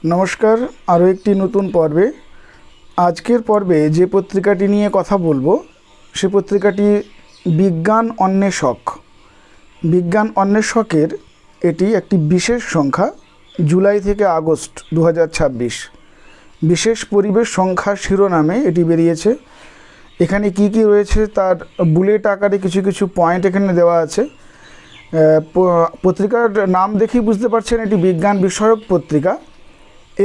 নমস্কার, আরও একটি নতুন পর্বে। আজকের পর্বে যে পত্রিকাটি নিয়ে কথা বলবো সে পত্রিকাটি বিজ্ঞান অন্বেষক। বিজ্ঞান অন্বেষকের এটি একটি বিশেষ সংখ্যা, জুলাই থেকে আগস্ট 2026। বিশেষ পরিবেশ সংখ্যা শিরোনামে এটি বেরিয়েছে। এখানে কি কি রয়েছে তার বুলেট আকারে কিছু কিছু পয়েন্ট এখানে দেওয়া আছে। পত্রিকার নাম দেখেই বুঝতে পারছেন এটি বিজ্ঞান বিষয়ক পত্রিকা,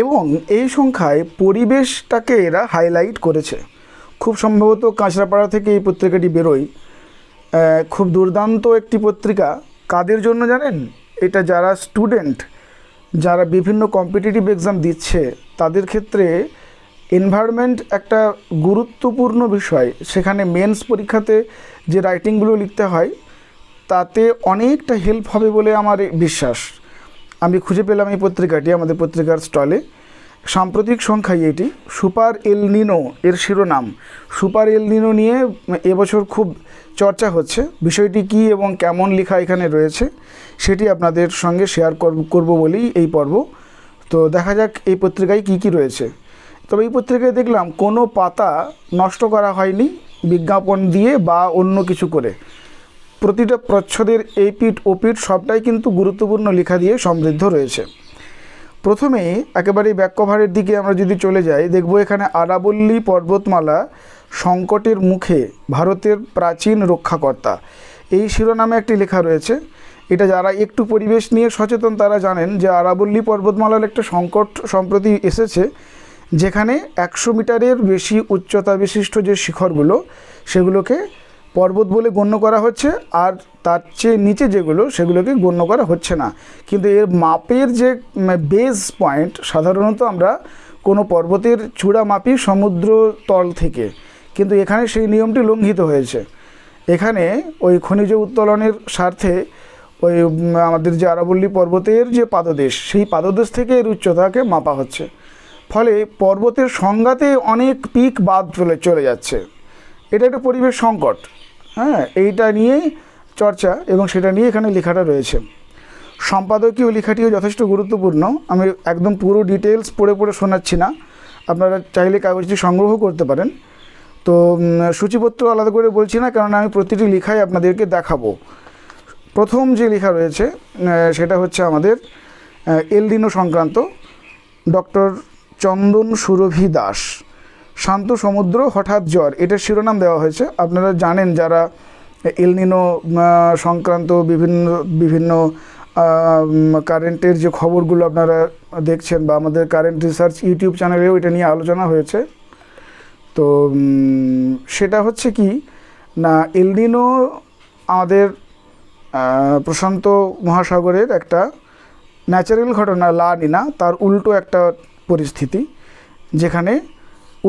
এবং এই সংখ্যায় পরিবেশটাকে এরা হাইলাইট করেছে। খুব সম্ভবত কাঁচরাপাড়া থেকে এই পত্রিকাটি বেরোয়। খুব দুর্দান্ত একটি পত্রিকা। কাদের জন্য জানেন? এটা যারা স্টুডেন্ট, যারা বিভিন্ন কম্পিটিটিভ এক্সাম দিচ্ছে তাদের ক্ষেত্রে এনভায়রনমেন্ট একটা গুরুত্বপূর্ণ বিষয়। সেখানে মেন্স পরীক্ষাতে যে রাইটিংগুলো লিখতে হয় তাতে অনেকটা হেল্প হবে বলে আমার বিশ্বাস। আমি খুঁজে পেলাম এই পত্রিকাটি আমাদের পত্রিকার স্টলে। সাম্প্রতিক সংখ্যায় এটি সুপার এল নিনো এর শিরোনাম। সুপার এল নিনো নিয়ে এবছর খুব চর্চা হচ্ছে। বিষয়টি কী এবং কেমন লেখা এখানে রয়েছে সেটি আপনাদের সঙ্গে শেয়ার করব বলেই এই পর্ব। তো দেখা যাক এই পত্রিকায় কি কি রয়েছে। তবে এই পত্রিকায় দেখলাম কোনো পাতা নষ্ট করা হয়নি বিজ্ঞাপন দিয়ে বা অন্য কিছু করে। প্রতিটা প্রচ্ছদের এই পিঠ ও পিঠ সবটাই কিন্তু গুরুত্বপূর্ণ লেখা দিয়ে সমৃদ্ধ রয়েছে। প্রথমে একেবারে ব্যাক কভারের দিকে আমরা যদি চলে যাই, দেখব এখানে আরাবল্লী পর্বতমালা সংকটের মুখে ভারতের প্রাচীন রক্ষাকর্তা, এই শিরোনামে একটি লেখা রয়েছে। এটা যারা একটু পরিবেশ নিয়ে সচেতন তারা জানেন যে আরাবল্লী পর্বতমালার একটা সংকট সম্প্রতি এসেছে, যেখানে 100 মিটারের বেশি উচ্চতা বিশিষ্ট যে শিখরগুলো সেগুলোকে পর্বত বলে গণ্য করা হচ্ছে, আর তার চেয়ে নিচে যেগুলো সেগুলোকে গণ্য করা হচ্ছে না। কিন্তু এর মাপের যে বেস পয়েন্ট, সাধারণত আমরা কোনো পর্বতের চূড়া মাপি সমুদ্র তল থেকে, কিন্তু এখানে সেই নিয়মটি লঙ্ঘিত হয়েছে। এখানে ওই খনিজ উত্তোলনের স্বার্থে ওই আমাদের যে আরাবল্লী পর্বতের যে পাদদেশ, সেই পাদদেশ থেকে এর উচ্চতাকে মাপা হচ্ছে। ফলে পর্বতের সংজ্ঞাতে অনেক পিক বাদ চলে যাচ্ছে। এটা একটা পরিবেশ সংকট। এইটা নিয়ে চর্চা এবং সেটা নিয়ে এখানে লেখাটা রয়েছে। সম্পাদকীয় লেখাটিও যথেষ্ট গুরুত্বপূর্ণ। আমি একদম পুরো ডিটেলস পড়ে শোনাচ্ছি না, আপনারা চাইলে কাগজটি সংগ্রহ করতে পারেন। তো সূচিপত্র আলাদা করে বলছি না, কারণ আমি প্রতিটি লেখাই আপনাদেরকে দেখাবো। প্রথম যে লেখা রয়েছে সেটা হচ্ছে আমাদের এল নিনো সংক্রান্ত। ডক্টর চন্দন সুরভি দাস, শান্ত সমুদ্র হঠাৎ জ্বর, এটার শিরোনাম দেওয়া হয়েছে। আপনারা জানেন যারা এল নিনো সংক্রান্ত বিভিন্ন কারেন্টের যে খবরগুলো আপনারা দেখছেন, বা আমাদের কারেন্ট রিসার্চ ইউটিউব চ্যানেলেও এটা নিয়ে আলোচনা হয়েছে। তো সেটা হচ্ছে কি না, এল নিনো আমাদের প্রশান্ত মহাসাগরের একটা ন্যাচারাল ঘটনা, লা নিনা তার উল্টো একটা পরিস্থিতি, যেখানে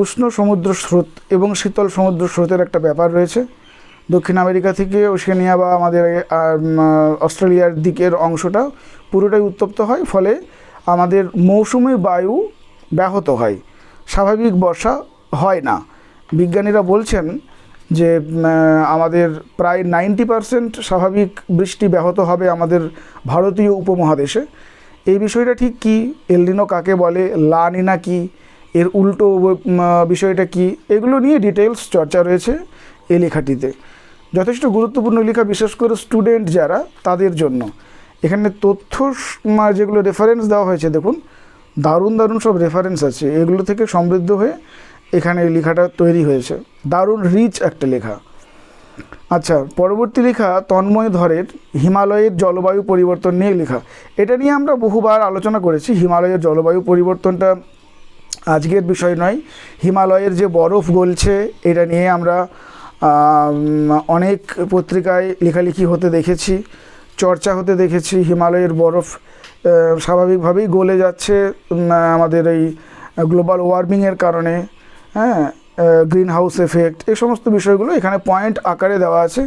উষ্ণ সমুদ্র স্রোত এবং শীতল সমুদ্র স্রোতের একটা ব্যাপার রয়েছে। দক্ষিণ আমেরিকা থেকে ওশেনিয়া বা আমাদের অস্ট্রেলিয়ার দিকের অংশটা পুরোটাই উত্তপ্ত হয়, ফলে আমাদের মৌসুমি বায়ু ব্যাহত হয়, স্বাভাবিক বর্ষা হয় না। বিজ্ঞানীরা বলছেন যে আমাদের প্রায় 90% স্বাভাবিক বৃষ্টি ব্যাহত হবে আমাদের ভারতীয় উপমহাদেশে। এই বিষয়টা ঠিক কী, এল নিনো কাকে বলে, লা নিনা কী, এর উল্টো বিষয়টা কি, এগুলো নিয়ে ডিটেলস চর্চা রয়েছে এই লেখাটিতে। যথেষ্ট গুরুত্বপূর্ণ লেখা, বিশেষ করে স্টুডেন্ট যারা তাদের জন্য। এখানে তথ্য যেগুলো রেফারেন্স দেওয়া হয়েছে, দেখুন দারুণ সব রেফারেন্স আছে, এগুলো থেকে সমৃদ্ধ হয়ে এখানে এই লেখাটা তৈরি হয়েছে। দারুণ রিচ একটা লেখা। আচ্ছা, পরবর্তী লেখা তন্ময় ধরের হিমালয়ের জলবায়ু পরিবর্তন নিয়ে লেখা। এটা নিয়ে আমরা বহুবার আলোচনা করেছি। হিমালয়ের জলবায়ু পরিবর্তনটা আজকের বিষয় নয়। হিমালয়ের যে বরফ গলছে এটা নিয়ে আমরা অনেক পত্রিকায় লেখালেখি হতে দেখেছি, চর্চা হতে দেখেছি। হিমালয়ের বরফ স্বাভাবিকভাবেই গলে যাচ্ছে আমাদের এই গ্লোবাল ওয়ার্মিংয়ের কারণে, গ্রিন হাউস এফেক্ট, এই সমস্ত বিষয়গুলো এখানে পয়েন্ট আকারে দেওয়া আছে।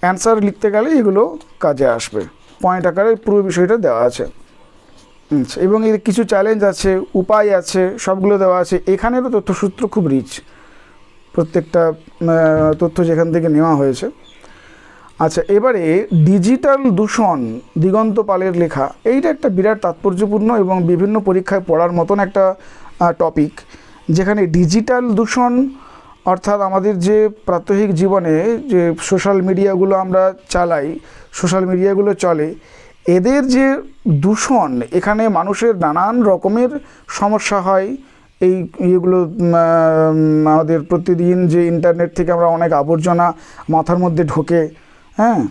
অ্যান্সার লিখতে গেলে এগুলো কাজে আসবে। পয়েন্ট আকারে পুরো বিষয়টা দেওয়া আছে, এবং এর কিছু চ্যালেঞ্জ আছে, উপায় আছে, সবগুলো দেওয়া আছে। এখানেরও তথ্যসূত্র খুব রিচ, প্রত্যেকটা তথ্য যেখান থেকে নেওয়া হয়েছে। আচ্ছা, এবারে ডিজিটাল দূষণ, দিগন্ত পালের লেখা। এইটা একটা বিরাট তাৎপর্যপূর্ণ এবং বিভিন্ন পরীক্ষায় পড়ার মতন একটা টপিক, যেখানে ডিজিটাল দূষণ অর্থাৎ আমাদের যে প্রাত্যহিক জীবনে যে সোশ্যাল মিডিয়াগুলো আমরা চালাই, সোশ্যাল মিডিয়াগুলো চলে, এদের যে দূষণ, এখানে মানুষের নানান রকমের সমস্যা হয়। এই ইয়েগুলো আমাদের প্রতিদিন যে ইন্টারনেট থেকে আমরা অনেক আবর্জনা মাথার মধ্যে ঢোকে, হ্যাঁ,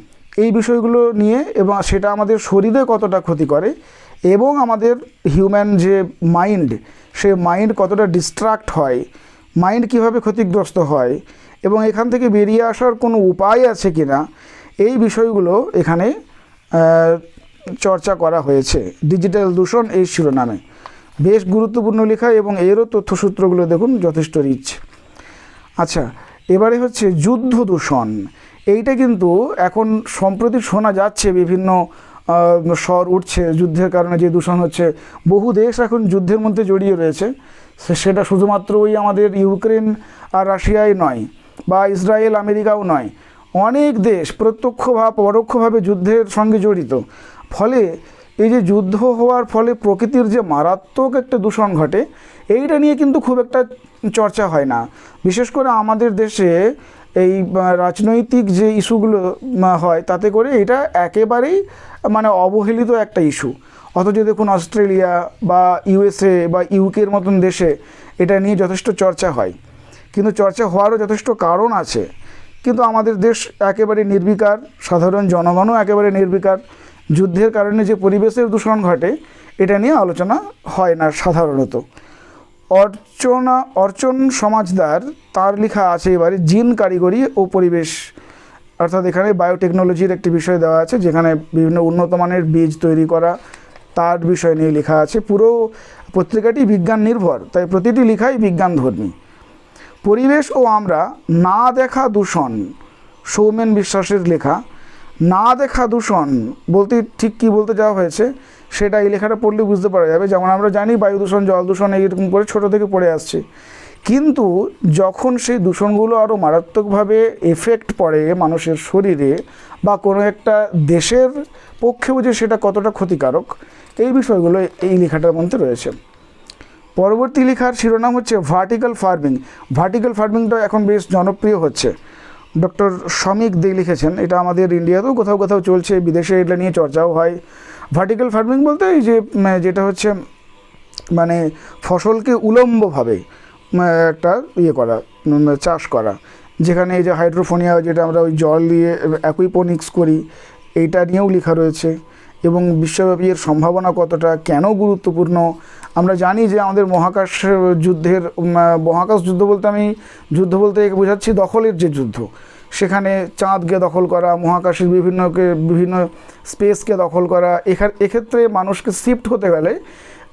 এই বিষয়গুলো নিয়ে, এবং সেটা আমাদের শরীরে কতটা ক্ষতি করে এবং আমাদের হিউম্যান যে মাইন্ড, সে মাইন্ড কতটা ডিস্ট্রাক্ট হয়, মাইন্ড কীভাবে ক্ষতিগ্রস্ত হয় এবং এখান থেকে বেরিয়ে আসার কোনো উপায় আছে কি না, এই বিষয়গুলো এখানে চর্চা করা হয়েছে ডিজিটাল দূষণ এই শিরোনামে। বেশ গুরুত্বপূর্ণ লেখা এবং এরও তথ্যসূত্রগুলো দেখুন যথেষ্ট রিচ। আচ্ছা, এবারে হচ্ছে যুদ্ধ দূষণ। এইটা কিন্তু এখন সম্প্রতি শোনা যাচ্ছে, বিভিন্ন স্বর উঠছে যুদ্ধের কারণে যে দূষণ হচ্ছে। বহু দেশ এখন যুদ্ধের মধ্যে জড়িয়ে রয়েছে, সেটা শুধুমাত্র ওই আমাদের ইউক্রেন আর রাশিয়াই নয়, বা ইসরায়েল আমেরিকাও নয়, অনেক দেশ প্রত্যক্ষ বা পরোক্ষভাবে যুদ্ধের সঙ্গে জড়িত। ফলে এই যে যুদ্ধ হওয়ার ফলে প্রকৃতির যে মারাত্মক একটা দূষণ ঘটে, এইটা নিয়ে কিন্তু খুব একটা চর্চা হয় না। বিশেষ করে আমাদের দেশে এই রাজনৈতিক যে ইস্যুগুলো হয়, তাতে করে এটা একেবারেই মানে অবহেলিত একটা ইস্যু। অথচ দেখুন অস্ট্রেলিয়া বা ইউএসএ বা ইউকের মতন দেশে এটা নিয়ে যথেষ্ট চর্চা হয়, কিন্তু চর্চা হওয়ারও যথেষ্ট কারণ আছে। কিন্তু আমাদের দেশ একেবারে নির্বিকার, সাধারণ জনগণও একেবারে নির্বিকার। যুদ্ধের কারণে যে পরিবেশের দূষণ ঘটে, এটা নিয়ে আলোচনা হয় না সাধারণত। অর্চন সমাজদার, তার লেখা আছে এবারে জিন কারিগরি ও পরিবেশ, অর্থাৎ এখানে বায়োটেকনোলজির একটি বিষয় দেওয়া আছে, যেখানে বিভিন্ন উন্নত মানের বীজ তৈরি করা, তার বিষয় নিয়ে লেখা আছে। পুরো পত্রিকাটি বিজ্ঞান নির্ভর, তাই প্রতিটি লেখাই বিজ্ঞানধর্মী। পরিবেশ ও আমরা, না দেখা দূষণ, সৌমেন বিশ্বাসের লেখা। না দেখা দূষণ বলতে ঠিক কী বলতে যাওয়া হয়েছে সেটা এই লেখাটা পড়লে বুঝতে পারা যাবে। যেমন আমরা জানি বায়ু দূষণ, জল দূষণ, এইরকম করে ছোটো থেকে পড়ে আসছে, কিন্তু যখন সেই দূষণগুলো আরও মারাত্মকভাবে এফেক্ট পড়ে মানুষের শরীরে বা কোনো একটা দেশের পক্ষেও যে সেটা কতটা ক্ষতিকারক, এই বিষয়গুলো এই লেখাটার মধ্যে রয়েছে। পরবর্তী লেখার শিরোনাম হচ্ছে ভার্টিক্যাল ফার্মিং। ভার্টিক্যাল ফার্মিংটা এখন বেশ জনপ্রিয় হচ্ছে। ডক্টর শমিক দে লিখেছেন, এটা আমাদের ইন্ডিয়াতেও কোথাও কোথাও চলছে, বিদেশে এটা নিয়ে চর্চাও হয়। ভার্টিক্যাল ফার্মিং বলতে এই যে যেটা হচ্ছে মানে ফসলকে উলম্বভাবে একটা ইয়ে করা, চাষ করা, যেখানে এই যে হাইড্রোফোনিয়া, যেটা আমরা ওই জল দিয়ে অ্যাকুইপনিক্স করি, এইটা নিয়েও লেখা রয়েছে। এবং বিশ্বব্যাপী এর সম্ভাবনা কতটা, কেন গুরুত্বপূর্ণ। আমরা জানি যে আমাদের মহাকাশ যুদ্ধের, মহাকাশ যুদ্ধ বলতে আমি যুদ্ধ বলতে বোঝাচ্ছি দখলের যে যুদ্ধ, সেখানে চাঁদকে দখল করা, মহাকাশের বিভিন্ন স্পেসকে দখল করা, এক্ষেত্রে মানুষকে শিফট হতে গেলে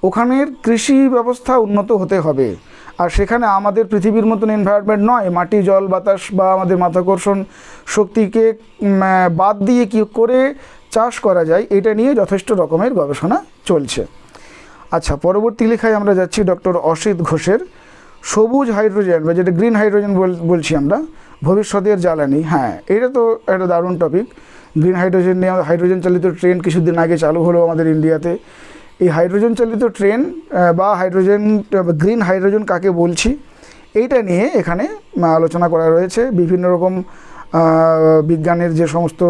ওখানের কৃষি ব্যবস্থা উন্নত হতে হবে। আর সেখানে আমাদের পৃথিবীর মতন এনভায়রনমেন্ট নয়, মাটি, জল, বাতাস বা আমাদের মাধ্যাকর্ষণ শক্তিকে বাদ দিয়ে কী করে চাষ করা যায়, এটা নিয়ে যথেষ্ট রকমের গবেষণা চলছে। আচ্ছা, পরবর্তী লেখায় আমরা যাচ্ছি ডক্টর অসিত ঘোষের সবুজ হাইড্রোজেন, বা যেটা গ্রিন হাইড্রোজেন বলছি আমরা, ভবিষ্যতের জ্বালানি। হ্যাঁ, এটা তো একটা দারুণ টপিক। গ্রিন হাইড্রোজেন নিয়ে, হাইড্রোজেন চালিত ট্রেন কিছুদিন আগে চালু হলো আমাদের ইন্ডিয়াতে। এই হাইড্রোজেন চালিত ট্রেন বা হাইড্রোজেন, গ্রিন হাইড্রোজেন কাকে বলছি, এইটা নিয়ে এখানে আলোচনা করা রয়েছে। বিভিন্ন রকম বিজ্ঞানের যে সমস্ত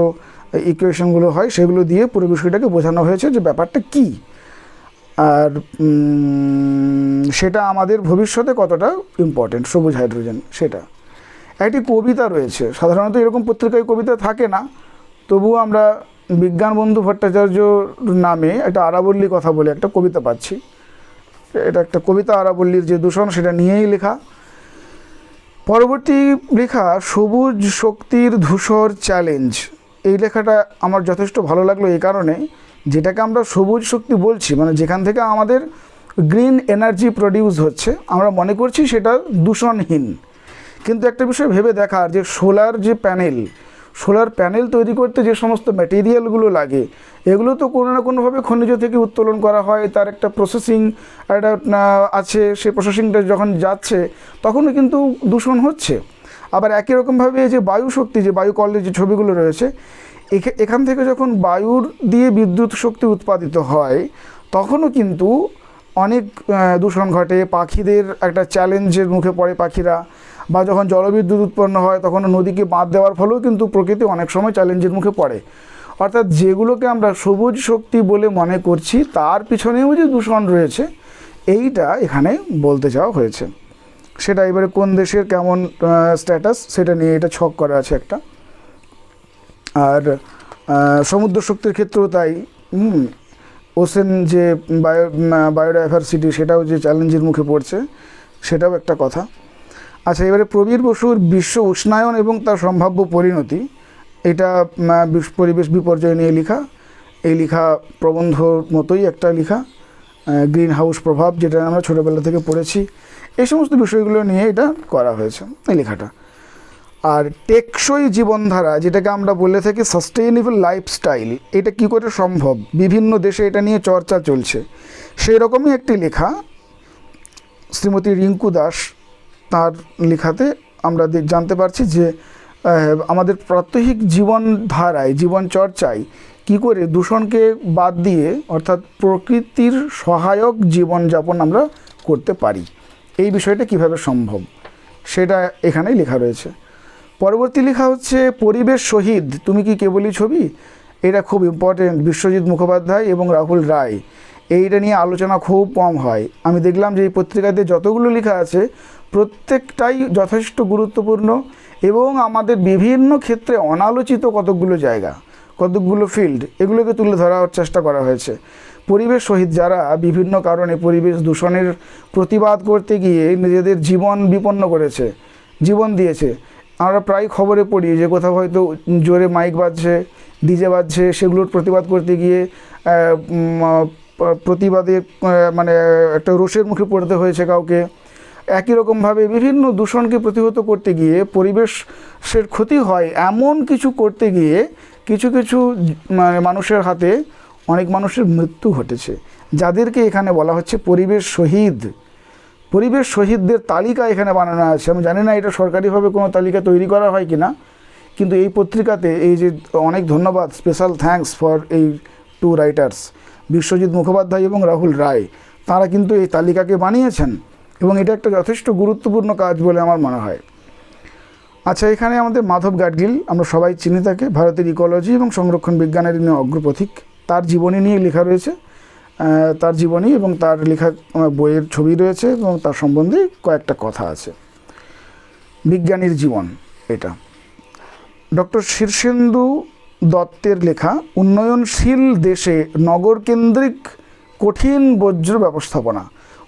ইকুয়েশনগুলো হয়, সেগুলো দিয়ে পুরো বিষয়টাকে বোঝানো হয়েছে যে ব্যাপারটা কী, আর সেটা আমাদের ভবিষ্যতে কতটা ইম্পর্টেন্ট সবুজ হাইড্রোজেন। সেটা একটি কবিতা রয়েছে, সাধারণত এরকম পত্রিকায় কবিতা থাকে না, তবুও আমরা বিজ্ঞান বন্ধু ভট্টাচার্য নামে একটা আরাবল্লী কথা বলে একটা কবিতা পাচ্ছি। এটা একটা কবিতা, আরাবল্লীর যে দূষণ, সেটা নিয়েই লেখা। পরবর্তী লেখা সবুজ শক্তির ধূসর চ্যালেঞ্জ। এই লেখাটা আমার যথেষ্ট ভালো লাগলো এই কারণে, যেটাকে আমরা সবুজ শক্তি বলছি, মানে যেখান থেকে আমাদের গ্রিন এনার্জি প্রডিউস হচ্ছে, আমরা মনে করছি সেটা দূষণহীন। কিন্তু একটা বিষয় ভেবে দেখার, যে সোলার প্যানেল তৈরি করতে যে সমস্ত ম্যাটেরিয়ালগুলো লাগে, এগুলো তো কোনো না কোনোভাবে খনিজ থেকে উত্তোলন করা হয়, তার একটা প্রসেসিং একটা আছে। সেই প্রসেসিংটা যখন যাচ্ছে তখনও কিন্তু দূষণ হচ্ছে। আবার একই রকমভাবে যে বায়ু শক্তি, যে বায়ু কলের যে ছবিগুলো রয়েছে, এখান থেকে যখন বায়ুর দিয়ে বিদ্যুৎ শক্তি উৎপাদিত হয় তখনও কিন্তু অনেক দূষণ ঘটে, পাখিদের একটা চ্যালেঞ্জের মুখে পড়ে পাখিরা, বা যখন জলবিদ্যুৎ উৎপন্ন হয় তখন নদীকে বাঁধ দেওয়ার ফলেও কিন্তু প্রকৃতি অনেক সময় চ্যালেঞ্জের মুখে পড়ে। অর্থাৎ যেগুলোকে আমরা সবুজ শক্তি বলে মনে করছি তার পিছনেও যে দূষণ রয়েছে এইটা এখানে বলতে চাওয়া হয়েছে। সেটা এবারে কোন দেশের কেমন স্ট্যাটাস সেটা নিয়ে এটা ছক করা আছে একটা। আর সমুদ্র শক্তির ক্ষেত্রেও তাই, ওশেন যে বায়োডাইভার্সিটি সেটাও যে চ্যালেঞ্জের মুখে পড়ছে সেটাও একটা কথা। আচ্ছা, এবারে প্রবীর বসুর বিশ্ব উষ্ণায়ন এবং তার সম্ভাব্য পরিণতি, এটা পরিবেশ বিপর্যয় নিয়ে লেখা। এই লেখা প্রবন্ধর মতোই একটা লেখা, গ্রিন হাউস প্রভাব, যেটা আমরা ছোটোবেলা থেকে পড়েছি, এই সমস্ত বিষয়গুলো নিয়ে এটা করা হয়েছে এই লেখাটা। আর টেকসই জীবনধারা, যেটাকে আমরা বলে থাকি সাস্টেইনেবল লাইফস্টাইল, এটা কি করে সম্ভব, বিভিন্ন দেশে এটা নিয়ে চর্চা চলছে, সেই রকমই একটি লেখা শ্রীমতী রিঙ্কু দাস তার লেখাতে আমরা জানতে পারছি যে আমাদের প্রাত্যহিক জীবনধারায়, জীবন চর্চায় কী করে দূষণকে বাদ দিয়ে অর্থাৎ প্রকৃতির সহায়ক জীবনযাপন আমরা করতে পারি, এই বিষয়টা কিভাবে সম্ভব সেটা এখানেই লেখা রয়েছে। পরবর্তী লেখা হচ্ছে পরিবেশ শহীদ, তুমি কি কেবলই ছবি। এটা খুব ইম্পর্টেন্ট, বিশ্বজিৎ মুখোপাধ্যায় এবং রাহুল রায়। এইটা নিয়ে আলোচনা খুব কম হয়। আমি দেখলাম যে এই পত্রিকাতে যতগুলো লেখা আছে প্রত্যেকটাই যথেষ্ট গুরুত্বপূর্ণ এবং আমাদের বিভিন্ন ক্ষেত্রে অনালোচিত কতকগুলো জায়গা, কতকগুলো ফিল্ড, এগুলোকে তুলে ধরার চেষ্টা করা হয়েছে। পরিবেশ শহীদ যারা বিভিন্ন কারণে পরিবেশ দূষণের প্রতিবাদ করতে গিয়ে নিজেদের জীবন বিপন্ন করেছে, জীবন দিয়েছে। আমরা প্রায় খবরে পড়ি যে কোথাও হয়তো জোরে মাইক বাজছে, ডিজে বাজছে, সেগুলোর প্রতিবাদ করতে গিয়ে প্রতিবাদে মানে একটা রোষের মুখে পড়তে হয়েছে কাউকে। একই রকমভাবে বিভিন্ন দূষণকে প্রতিহত করতে গিয়ে পরিবেশের ক্ষতি হয় এমন কিছু করতে গিয়ে কিছু কিছু মানে মানুষের হাতে অনেক মানুষের মৃত্যু ঘটেছে, যাদেরকে এখানে বলা হচ্ছে পরিবেশ শহীদ। পরিবেশ শহীদদের তালিকা এখানে বানানো আছে। আমি জানি না এটা সরকারিভাবে কোনো তালিকা তৈরি করা হয় কি না, কিন্তু এই পত্রিকাতে এই যে অনেক ধন্যবাদ, স্পেশাল থ্যাঙ্কস ফর এই টু রাইটার্স, বিশ্বজিৎ মুখোপাধ্যায় এবং রাহুল রায়, তারা কিন্তু এই তালিকাকে বানিয়েছেন এবং এটা একটা যথেষ্ট গুরুত্বপূর্ণ কাজ বলে আমার মনে হয়। আচ্ছা, এখানে আমাদের মাধব গাডগিল, আমরা সবাই চিনি তাকে, ভারতের ইকোলজি এবং সংরক্ষণ বিজ্ঞানের অগ্রপথিক, তার জীবনী নিয়ে লেখা রয়েছে। তার জীবনী এবং তার লেখা বইয়ের ছবি রয়েছে এবং তার সম্বন্ধে কয়েকটা কথা আছে। বিজ্ঞানীর জীবন, এটা ডক্টর শীর্ষেন্দু দত্তের লেখা। উন্নয়নশীল দেশে নগরকেন্দ্রিক কঠিন বর্জ্য ব্যবস্থাপনা।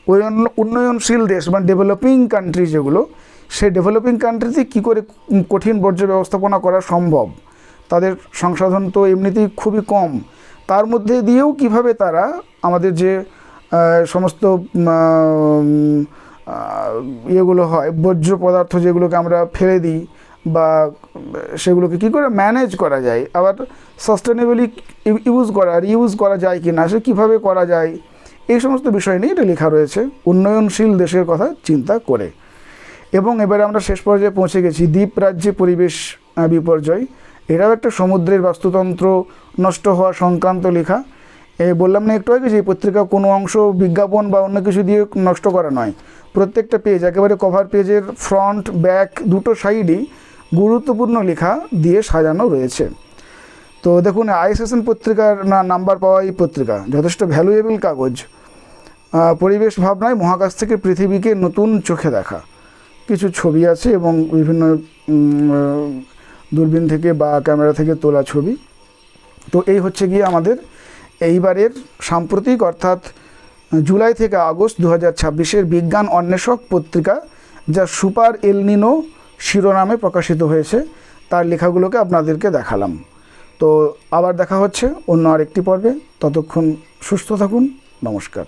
ওই উন্নয়নশীল দেশ মানে ডেভেলপিং কান্ট্রি যেগুলো, সেই ডেভেলপিং কান্ট্রিতে কী করে কঠিন বর্জ্য ব্যবস্থাপনা করা সম্ভব, তাদের সংসাধন তো এমনিতেই খুবই কম, তার মধ্যে দিয়েও কিভাবে তারা আমাদের যে সমস্ত ইয়েগুলো হয়, বর্জ্য পদার্থ যেগুলোকে আমরা ফেলে দিই বা সেগুলোকে কী করে ম্যানেজ করা যায়, আবার সাস্টেনেবলি ইউজ করা যায় কি না, সে কীভাবে করা যায়, এই সমস্ত বিষয় নিয়ে এটা লেখা রয়েছে উন্নয়নশীল দেশের কথা চিন্তা করে। এবং এবারে আমরা শেষ পর্যায়ে পৌঁছে গেছি, দ্বীপ রাজ্যে পরিবেশ বিপর্যয়। এটাও একটা সমুদ্রের বাস্তুতন্ত্র নষ্ট হওয়া সংক্রান্ত লেখা। বললাম না একটু আগে যে এই পত্রিকা কোনো অংশ বিজ্ঞাপন বা অন্য কিছু দিয়ে নষ্ট করা নয়, প্রত্যেকটা পেজ একেবারে কভার পেজের ফ্রন্ট ব্যাক দুটো সাইডই গুরুত্বপূর্ণ লেখা দিয়ে সাজানো রয়েছে। তো দেখুন, আইএসএসএন পত্রিকার নাম্বার পাওয়া এই পত্রিকা যথেষ্ট ভ্যালুয়েবল কাগজ। পরিবেশ ভাবনায় মহাকাশ থেকে পৃথিবীকে নতুন চোখে দেখা, কিছু ছবি আছে এবং বিভিন্ন দূরবীন থেকে বা ক্যামেরা থেকে তোলা ছবি। তো এই হচ্ছে গিয়ে আমাদের এইবারের সাম্প্রতিক অর্থাৎ জুলাই থেকে আগস্ট 2026 বিজ্ঞান অন্বেষক পত্রিকা, যা সুপার এলনিনো শিরোনামে প্রকাশিত হয়েছে, তার লেখাগুলোকে আপনাদেরকে দেখালাম। তো আবার দেখা হচ্ছে অন্য আরেকটি পর্বে। ততক্ষণ সুস্থ থাকুন, নমস্কার।